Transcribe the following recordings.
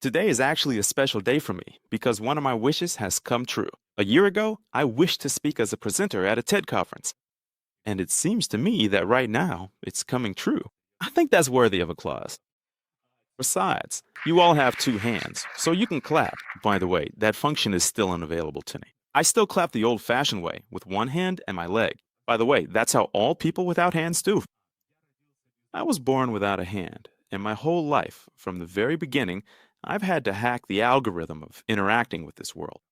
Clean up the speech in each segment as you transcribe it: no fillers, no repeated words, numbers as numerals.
Today is actually a special day for me because one of my wishes has come true. A year ago, I wished to speak as a presenter at a TED conference, and it seems to me that right now it's coming true. I think that's worthy of applause. Besides, you all have two hands, so you can clap. By the way, that function is still unavailable to me. I still clap the old fashioned way with one hand and my leg. By the way, that's how all people without hands do. I was born without a hand, and my whole life, from the very beginning, I've had to hack the algorithm of interacting with this world.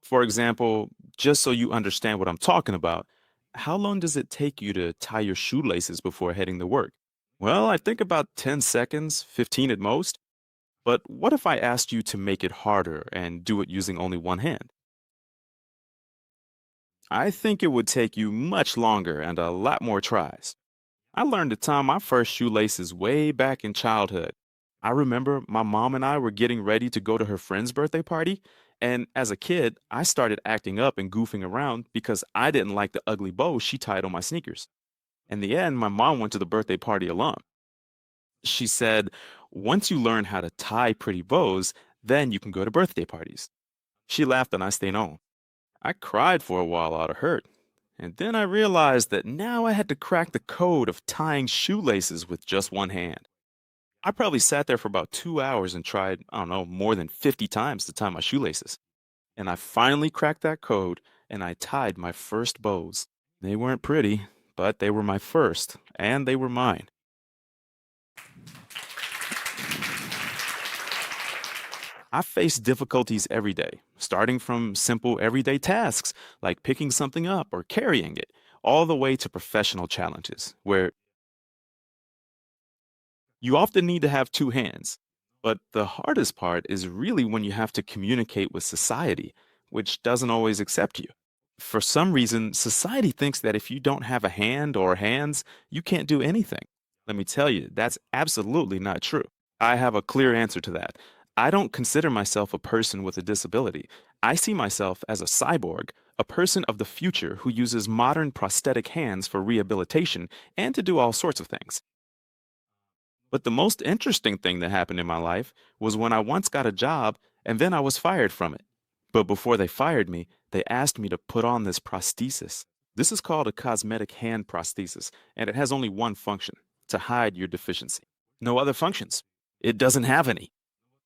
For example, just so you understand what I'm talking about, how long does it take you to tie your shoelaces before heading to work? Well, I think about 10 seconds, 15 at most. But what if I asked you to make it harder and do it using only one hand? I think it would take you much longer and a lot more tries. I learned to tie my first shoelaces way back in childhood. I remember my mom and I were getting ready to go to her friend's birthday party, and as a kid, I started acting up and goofing around because I didn't like the ugly bow she tied on my sneakers. In the end, my mom went to the birthday party alone. She said, "Once you learn how to tie pretty bows, then you can go to birthday parties." She laughed and I stayed on. I cried for a while out of hurt. And then I realized that now I had to crack the code of tying shoelaces with just one hand. I probably sat there for about 2 hours and tried, I don't know, more than 50 times to tie my shoelaces. And I finally cracked that code and I tied my first bows. They weren't pretty, but they were my first, and they were mine. I face difficulties every day, starting from simple everyday tasks like picking something up or carrying it, all the way to professional challenges where you often need to have two hands. But the hardest part is really when you have to communicate with society, which doesn't always accept you. For some reason, society thinks that if you don't have a hand or hands, you can't do anything. Let me tell you, that's absolutely not true. I have a clear answer to that. I don't consider myself a person with a disability. I see myself as a cyborg, a person of the future who uses modern prosthetic hands for rehabilitation and to do all sorts of things. But the most interesting thing that happened in my life was when I once got a job and then I was fired from it. But before they fired me, they asked me to put on this prosthesis. This is called a cosmetic hand prosthesis, and it has only one function to hide your deficiency. No other functions. It doesn't have any.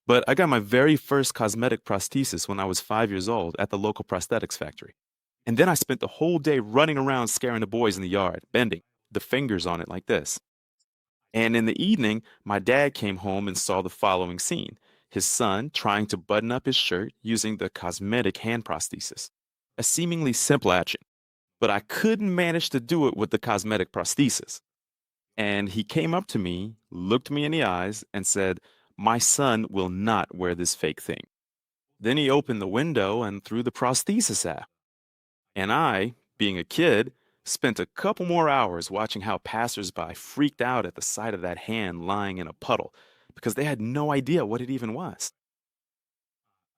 But I got my very first cosmetic prosthesis when I was 5 years old at the local prosthetics factory. And then I spent the whole day running around scaring the boys in the yard, bending the fingers on it like this. And in the evening, my dad came home and saw the following scene: his son trying to button up his shirt using the cosmetic hand prosthesis. A seemingly simple action, but I couldn't manage to do it with the cosmetic prosthesis. And he came up to me, looked me in the eyes, and said, "My son will not wear this fake thing." Then he opened the window and threw the prosthesis out. And I, being a kid, spent a couple more hours watching how passersby freaked out at the sight of that hand lying in a puddle because they had no idea what it even was.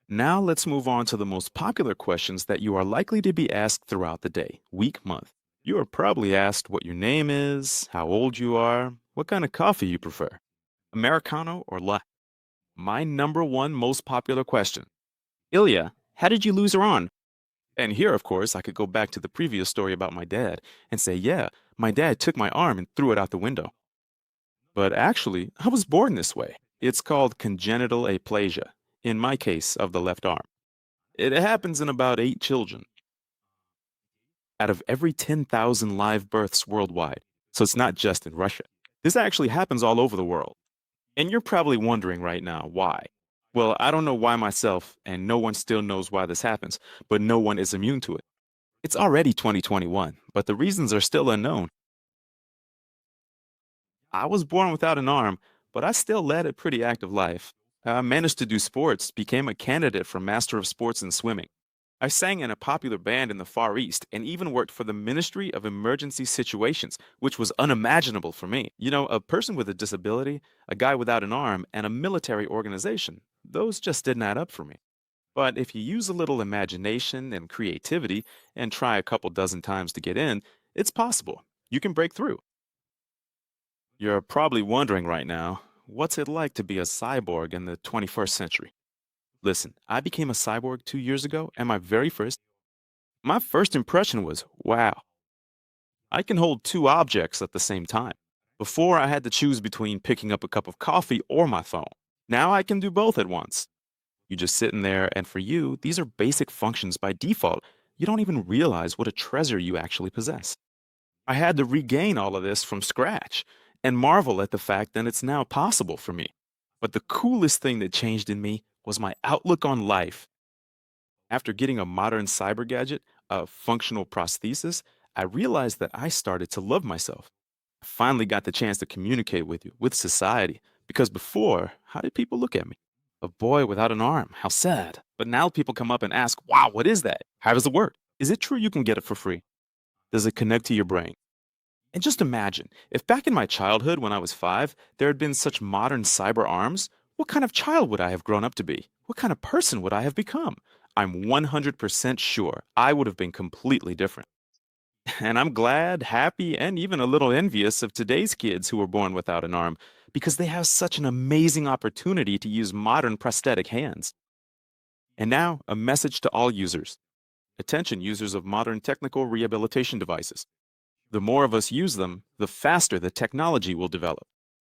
Now let's move on to the most popular questions that you are likely to be asked throughout the day, week, month. You are probably asked what your name is, how old you are, what kind of coffee you prefer, Americano or latte. My number one most popular question: Ilya, how did you lose her arm? And here, of course, I could go back to the previous story about my dad and say, yeah, my dad took my arm and threw it out the window. But actually, I was born this way. It's called congenital aplasia, in my case, of the left arm. It happens in about 8 children out of every 10,000 live births worldwide. So it's not just in Russia. This actually happens all over the world. And you're probably wondering right now why. Well, I don't know why myself, and no one still knows why this happens, but no one is immune to it. It's already 2021, but the reasons are still unknown. I was born without an arm, but I still led a pretty active life. I managed to do sports, became a candidate for Master of Sports in swimming. I sang in a popular band in the Far East and even worked for the Ministry of Emergency Situations, which was unimaginable for me. You know, a person with a disability, a guy without an arm, and a military organization, those just didn't add up for me. But if you use a little imagination and creativity and try a couple dozen times to get in, it's possible. You can break through. You're probably wondering right now, what's it like to be a cyborg in the 21st century? Listen, I became a cyborg 2 years ago, and my first impression was, wow, I can hold two objects at the same time. Before, I had to choose between picking up a cup of coffee or my phone. Now I can do both at once. You just sitting there, and for you, these are basic functions by default. You don't even realize what a treasure you actually possess. I had to regain all of this from scratch and marvel at the fact that it's now possible for me. But the coolest thing that changed in me was my outlook on life. After getting a modern cyber gadget, a functional prosthesis, I realized that I started to love myself. I finally got the chance to communicate with you, with society, because before, how did people look at me? A boy without an arm, how sad. But now people come up and ask, wow, what is that? How does it work? Is it true you can get it for free? Does it connect to your brain? And just imagine, if back in my childhood when I was 5, there had been such modern cyber arms, what kind of child would I have grown up to be? What kind of person would I have become? I'm 100% sure I would have been completely different. And I'm glad, happy, and even a little envious of today's kids who were born without an arm because they have such an amazing opportunity to use modern prosthetic hands. And now, a message to all users. Attention, users of modern technical rehabilitation devices. The more of us use them, the faster the technology will develop.